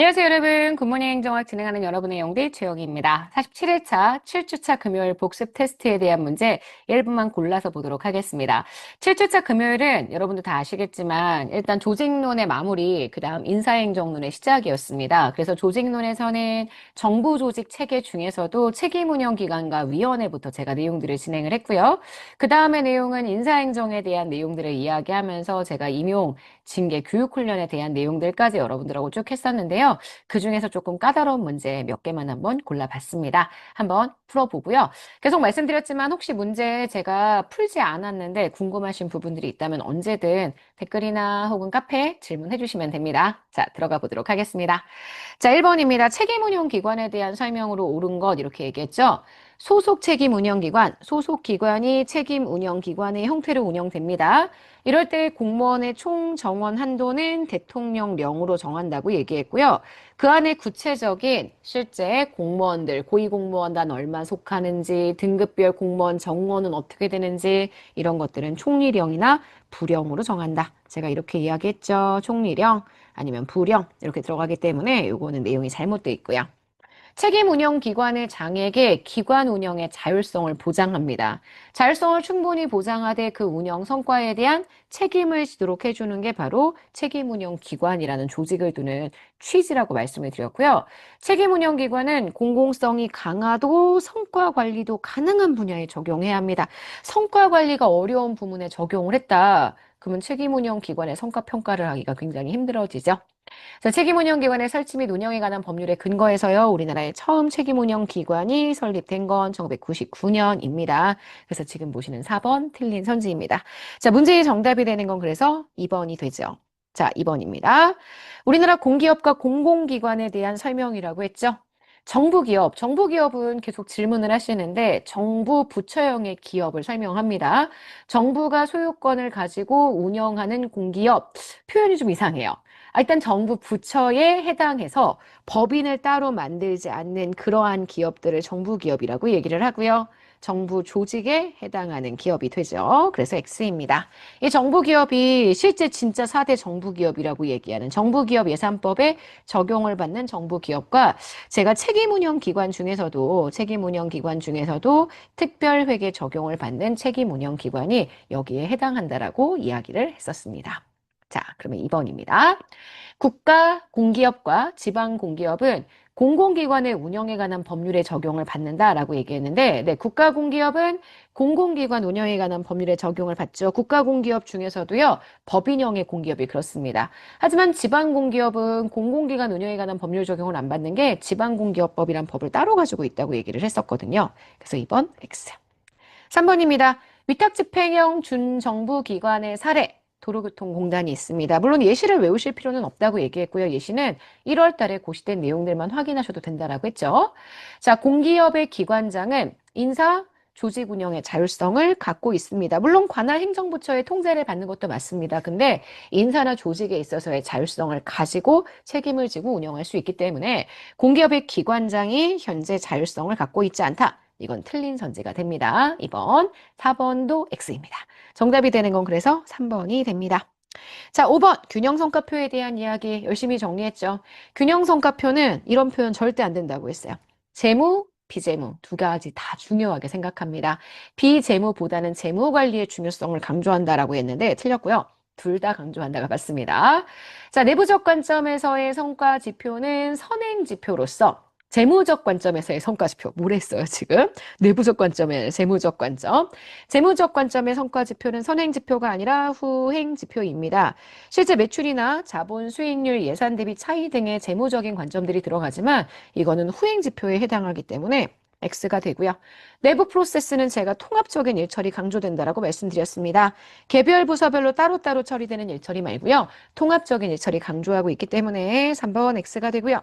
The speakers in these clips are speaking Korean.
안녕하세요, 여러분. 굿모닝 행정학 진행하는 여러분의 영대 최영희입니다. 47회차 7주차 금요일 복습 테스트에 대한 문제 1분만 골라서 보도록 하겠습니다. 7주차 금요일은 여러분도 다 아시겠지만 일단 조직론의 마무리, 그 다음 인사행정론의 시작이었습니다. 그래서 조직론에서는 정부 조직 체계 중에서도 책임운영기관과 위원회부터 제가 내용들을 진행을 했고요. 그 다음에 내용은 인사행정에 대한 내용들을 이야기하면서 제가 임용, 징계, 교육훈련에 대한 내용들까지 여러분들하고 쭉 했었는데요. 그 중에서 조금 까다로운 문제 몇 개만 한번 골라봤습니다. 한번 풀어보고요. 계속 말씀드렸지만 혹시 문제 제가 풀지 않았는데 궁금하신 부분들이 있다면 언제든 댓글이나 혹은 카페 질문해 주시면 됩니다. 자, 들어가 보도록 하겠습니다. 자, 1번입니다. 책임운용기관에 대한 설명으로 옳은 것 이렇게 얘기했죠. 소속 책임운영기관, 소속 기관이 책임운영기관의 형태로 운영됩니다. 이럴 때 공무원의 총 정원 한도는 대통령령으로 정한다고 얘기했고요. 그 안에 구체적인 실제 공무원들, 고위공무원단 얼마 속하는지, 등급별 공무원 정원은 어떻게 되는지 이런 것들은 총리령이나 부령으로 정한다. 제가 이렇게 이야기했죠. 총리령 아니면 부령 이렇게 들어가기 때문에 요거는 내용이 잘못되어 있고요. 책임 운영 기관의 장에게 기관 운영의 자율성을 보장합니다. 자율성을 충분히 보장하되 그 운영 성과에 대한 책임을 지도록 해주는 게 바로 책임 운영 기관이라는 조직을 두는 취지라고 말씀을 드렸고요. 책임 운영 기관은 공공성이 강하도 성과 관리도 가능한 분야에 적용해야 합니다. 성과 관리가 어려운 부문에 적용을 했다. 그러면 책임 운영 기관의 성과 평가를 하기가 굉장히 힘들어지죠. 자, 책임운영기관의 설치 및 운영에 관한 법률에 근거해서요, 우리나라의 처음 책임운영기관이 설립된 건 1999년입니다. 그래서 지금 보시는 4번 틀린 선지입니다. 자, 문제의 정답이 되는 건 그래서 2번이 되죠. 자, 2번입니다. 우리나라 공기업과 공공기관에 대한 설명이라고 했죠. 정부기업은 계속 질문을 하시는데 정부 부처형의 기업을 설명합니다. 정부가 소유권을 가지고 운영하는 공기업, 표현이 좀 이상해요. 일단 정부 부처에 해당해서 법인을 따로 만들지 않는 그러한 기업들을 정부 기업이라고 얘기를 하고요. 정부 조직에 해당하는 기업이 되죠. 그래서 X입니다. 이 정부 기업이 실제 진짜 4대 정부 기업이라고 얘기하는 정부 기업 예산법에 적용을 받는 정부 기업과 제가 책임운영 기관 중에서도 특별회계 적용을 받는 책임운영 기관이 여기에 해당한다라고 이야기를 했었습니다. 자, 그러면 2번입니다. 국가 공기업과 지방 공기업은 공공기관의 운영에 관한 법률의 적용을 받는다라고 얘기했는데, 네, 국가 공기업은 공공기관 운영에 관한 법률의 적용을 받죠. 국가 공기업 중에서도요, 법인형의 공기업이 그렇습니다. 하지만 지방 공기업은 공공기관 운영에 관한 법률 적용을 안 받는 게 지방공기업법이란 법을 따로 가지고 있다고 얘기를 했었거든요. 그래서 2번 X. 3번입니다. 위탁집행형 준정부기관의 사례. 도로교통공단이 있습니다. 물론 예시를 외우실 필요는 없다고 얘기했고요. 예시는 1월 달에 고시된 내용들만 확인하셔도 된다라고 했죠. 자, 공기업의 기관장은 인사, 조직 운영의 자율성을 갖고 있습니다. 물론 관할 행정부처의 통제를 받는 것도 맞습니다. 근데 인사나 조직에 있어서의 자율성을 가지고 책임을 지고 운영할 수 있기 때문에 공기업의 기관장이 현재 자율성을 갖고 있지 않다. 이건 틀린 선지가 됩니다. 2번, 4번도 X입니다. 정답이 되는 건 그래서 3번이 됩니다. 자, 5번 균형성과표에 대한 이야기 열심히 정리했죠. 균형성과표는 이런 표현 절대 안 된다고 했어요. 재무, 비재무 두 가지 다 중요하게 생각합니다. 비재무보다는 재무관리의 중요성을 강조한다라고 했는데 틀렸고요. 둘 다 강조한다가 맞습니다. 자, 내부적 관점에서의 성과 지표는 선행 지표로서 재무적 관점에서의 성과 지표, 뭘 했어요, 지금? 내부적 관점의 재무적 관점. 재무적 관점의 성과 지표는 선행 지표가 아니라 후행 지표입니다. 실제 매출이나 자본 수익률, 예산 대비 차이 등의 재무적인 관점들이 들어가지만 이거는 후행 지표에 해당하기 때문에 X가 되고요. 내부 프로세스는 제가 통합적인 일처리 강조된다라고 말씀드렸습니다. 개별 부서별로 따로따로 처리되는 일처리 말고요. 통합적인 일처리 강조하고 있기 때문에 3번 X가 되고요.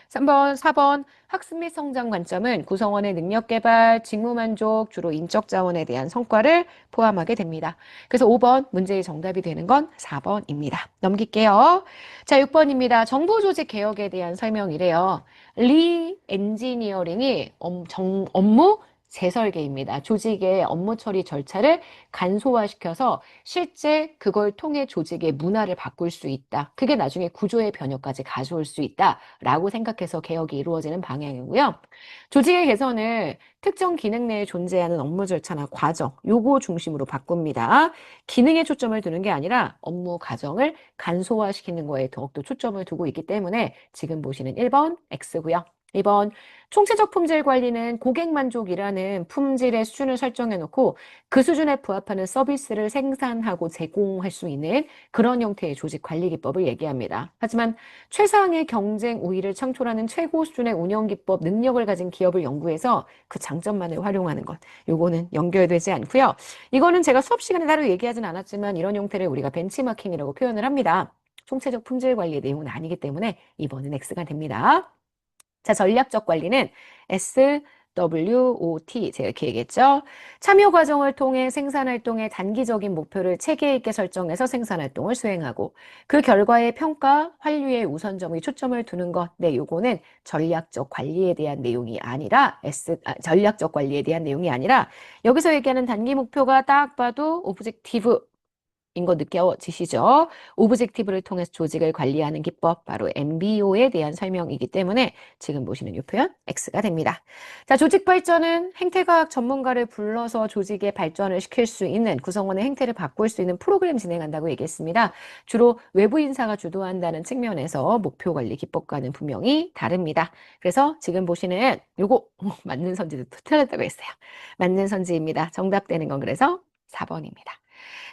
3번, 4번 학습 및 성장 관점은 구성원의 능력 개발, 직무 만족, 주로 인적 자원에 대한 성과를 포함하게 됩니다. 그래서 5번 문제의 정답이 되는 건 4번입니다. 넘길게요. 자, 6번입니다. 정보 조직 개혁에 대한 설명이래요. 리 엔지니어링이 업무 재설계입니다. 조직의 업무 처리 절차를 간소화시켜서 실제 그걸 통해 조직의 문화를 바꿀 수 있다. 그게 나중에 구조의 변혁까지 가져올 수 있다라고 생각해서 개혁이 이루어지는 방향이고요. 조직의 개선을 특정 기능 내에 존재하는 업무 절차나 과정, 요거 중심으로 바꿉니다. 기능에 초점을 두는 게 아니라 업무 과정을 간소화시키는 거에 더욱더 초점을 두고 있기 때문에 지금 보시는 1번 X고요. 2번 총체적 품질 관리는 고객 만족이라는 품질의 수준을 설정해 놓고 그 수준에 부합하는 서비스를 생산하고 제공할 수 있는 그런 형태의 조직 관리 기법을 얘기합니다. 하지만 최상의 경쟁 우위를 창출하는 최고 수준의 운영 기법 능력을 가진 기업을 연구해서 그 장점만을 활용하는 것. 요거는 연결되지 않고요. 이거는 제가 수업 시간에 따로 얘기하진 않았지만 이런 형태를 우리가 벤치마킹이라고 표현을 합니다. 총체적 품질 관리의 내용은 아니기 때문에 2번은 X가 됩니다. 자, 전략적 관리는 SWOT, 제가 이렇게 얘기했죠. 참여 과정을 통해 생산활동의 단기적인 목표를 체계 있게 설정해서 생산활동을 수행하고 그 결과의 평가, 환류의 우선점의 초점을 두는 것. 네, 요거는 전략적 관리에 대한 내용이 아니라 전략적 관리에 대한 내용이 아니라 여기서 얘기하는 단기 목표가 딱 봐도 오브젝티브 인 거 느껴지시죠? 오브젝티브를 통해서 조직을 관리하는 기법, 바로 MBO에 대한 설명이기 때문에 지금 보시는 이 표현 X가 됩니다. 자, 조직 발전은 행태과학 전문가를 불러서 조직의 발전을 시킬 수 있는 구성원의 행태를 바꿀 수 있는 프로그램 진행한다고 얘기했습니다. 주로 외부 인사가 주도한다는 측면에서 목표 관리 기법과는 분명히 다릅니다. 그래서 지금 보시는 요거 맞는 선지도 틀렸다고 했어요. 맞는 선지입니다. 정답되는 건 그래서 4번입니다.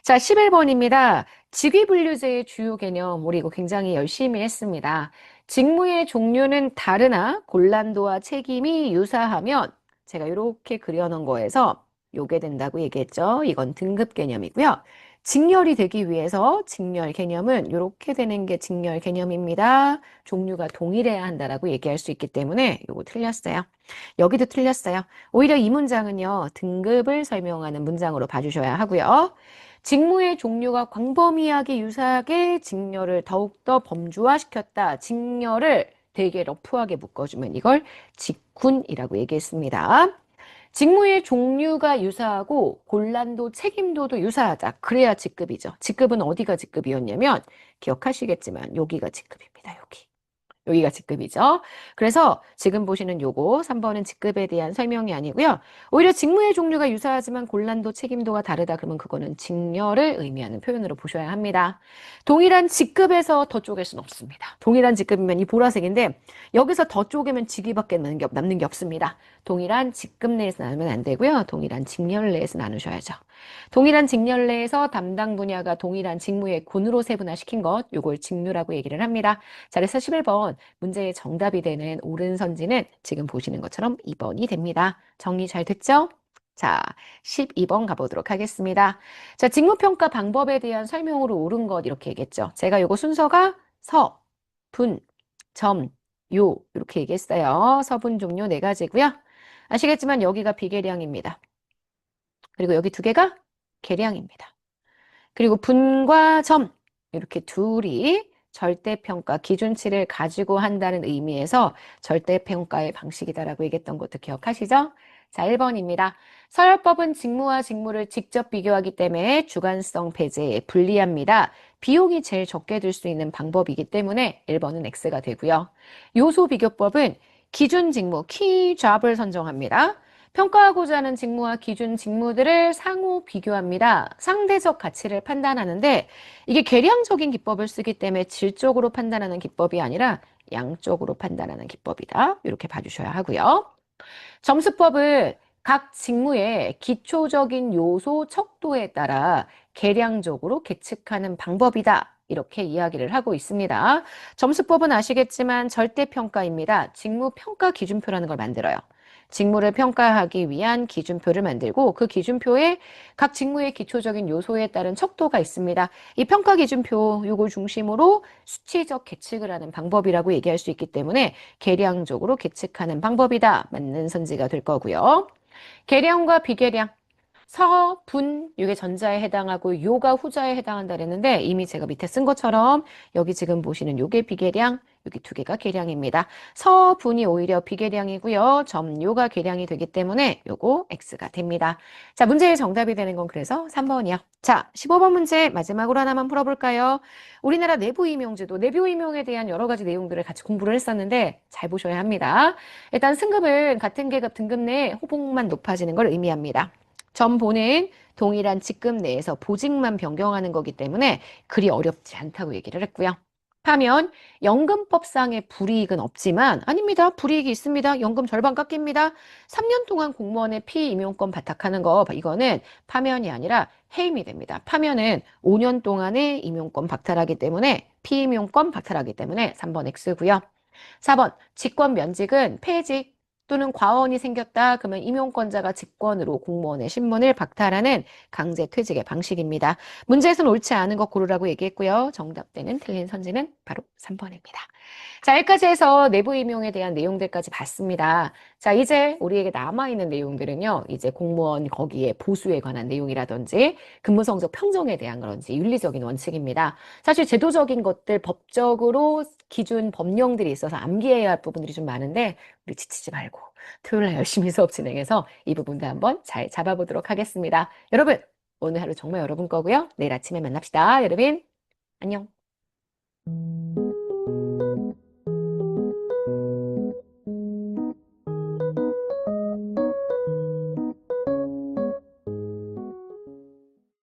자, 11번입니다. 직위분류제의 주요 개념, 우리 이거 굉장히 열심히 했습니다. 직무의 종류는 다르나 곤란도와 책임이 유사하면 제가 이렇게 그려놓은 거에서 요게 된다고 얘기했죠. 이건 등급 개념이고요. 직렬이 되기 위해서 직렬 개념은 이렇게 되는 게 직렬 개념입니다. 종류가 동일해야 한다라고 얘기할 수 있기 때문에 요거 틀렸어요. 여기도 틀렸어요. 오히려 이 문장은요, 등급을 설명하는 문장으로 봐주셔야 하고요. 직무의 종류가 광범위하게 유사하게 직렬을 더욱더 범주화시켰다. 직렬을 되게 러프하게 묶어주면 이걸 직군이라고 얘기했습니다. 직무의 종류가 유사하고 곤란도, 책임도도 유사하다. 그래야 직급이죠. 직급은 어디가 직급이었냐면 기억하시겠지만 여기가 직급입니다. 여기. 여기가 직급이죠. 그래서 지금 보시는 요거 3번은 직급에 대한 설명이 아니고요. 오히려 직무의 종류가 유사하지만 곤란도, 책임도가 다르다. 그러면 그거는 직렬을 의미하는 표현으로 보셔야 합니다. 동일한 직급에서 더 쪼갤 수는 없습니다. 동일한 직급이면 이 보라색인데 여기서 더 쪼개면 직위밖에 남는 게 없습니다. 동일한 직급 내에서 나누면 안 되고요. 동일한 직렬 내에서 나누셔야죠. 동일한 직렬 내에서 담당 분야가 동일한 직무의 군으로 세분화시킨 것, 요걸 직무라고 얘기를 합니다. 자, 그래서 11번 문제의 정답이 되는 옳은 선지는 지금 보시는 것처럼 2번이 됩니다. 정리 잘 됐죠? 자, 12번 가보도록 하겠습니다. 자, 직무평가 방법에 대한 설명으로 옳은 것 이렇게 얘기했죠. 제가 요거 순서가 서, 분, 점, 요 이렇게 얘기했어요. 서분 종류 4가지고요. 아시겠지만 여기가 비계량입니다. 그리고 여기 2개가 계량입니다. 그리고 분과 점 이렇게 둘이 절대평가 기준치를 가지고 한다는 의미에서 절대평가의 방식이다라고 얘기했던 것도 기억하시죠? 자, 1번입니다. 서열법은 직무와 직무를 직접 비교하기 때문에 주관성 배제에 불리합니다. 비용이 제일 적게 들 수 있는 방법이기 때문에 1번은 X가 되고요. 요소 비교법은 기준 직무, 키 잡을 선정합니다. 평가하고자 하는 직무와 기준 직무들을 상호 비교합니다. 상대적 가치를 판단하는데 이게 계량적인 기법을 쓰기 때문에 질적으로 판단하는 기법이 아니라 양적으로 판단하는 기법이다. 이렇게 봐주셔야 하고요. 점수법은 각 직무의 기초적인 요소 척도에 따라 계량적으로 계측하는 방법이다. 이렇게 이야기를 하고 있습니다. 점수법은 아시겠지만 절대평가입니다. 직무평가 기준표라는 걸 만들어요. 직무를 평가하기 위한 기준표를 만들고 그 기준표에 각 직무의 기초적인 요소에 따른 척도가 있습니다. 이 평가 기준표 요걸 중심으로 수치적 계측을 하는 방법이라고 얘기할 수 있기 때문에 계량적으로 계측하는 방법이다. 맞는 선지가 될 거고요. 계량과 비계량. 서분, 이게 전자에 해당하고 요가 후자에 해당한다 그랬는데 이미 제가 밑에 쓴 것처럼 여기 지금 보시는 요게 비계량, 여기 두 개가 계량입니다. 서분이 오히려 비계량이고요. 점요가 계량이 되기 때문에 요거 X가 됩니다. 자, 문제의 정답이 되는 건 그래서 3번이요. 자, 15번 문제 마지막으로 하나만 풀어볼까요? 우리나라 내부임용제도, 내부임용에 대한 여러 가지 내용들을 같이 공부를 했었는데 잘 보셔야 합니다. 일단 승급은 같은 계급 등급 내 호봉만 높아지는 걸 의미합니다. 점보는 동일한 직급 내에서 보직만 변경하는 거기 때문에 그리 어렵지 않다고 얘기를 했고요. 파면 연금법상의 불이익은 없지만 아닙니다. 불이익이 있습니다. 연금 절반 깎입니다. 3년 동안 공무원의 피임용권 발탁하는 거 이거는 파면이 아니라 해임이 됩니다. 파면은 5년 동안의 임용권 박탈하기 때문에 피임용권 박탈하기 때문에 3번 X고요. 4번 직권 면직은 폐직 또는 과언이 생겼다. 그러면 임용권자가 직권으로 공무원의 신분을 박탈하는 강제 퇴직의 방식입니다. 문제에서는 옳지 않은 거 고르라고 얘기했고요. 정답되는 틀린 선지는 바로 3번입니다. 자, 여기까지 해서 내부 임용에 대한 내용들까지 봤습니다. 자, 이제 우리에게 남아있는 내용들은요. 이제 공무원 거기에 보수에 관한 내용이라든지 근무 성적 평정에 대한 그런지 윤리적인 원칙입니다. 사실 제도적인 것들 법적으로 기준 법령들이 있어서 암기해야 할 부분들이 좀 많은데 우리 지치지 말고 토요일 날 열심히 수업 진행해서 이 부분도 한번 잘 잡아보도록 하겠습니다. 여러분, 오늘 하루 정말 여러분 거고요. 내일 아침에 만납시다. 여러분, 안녕.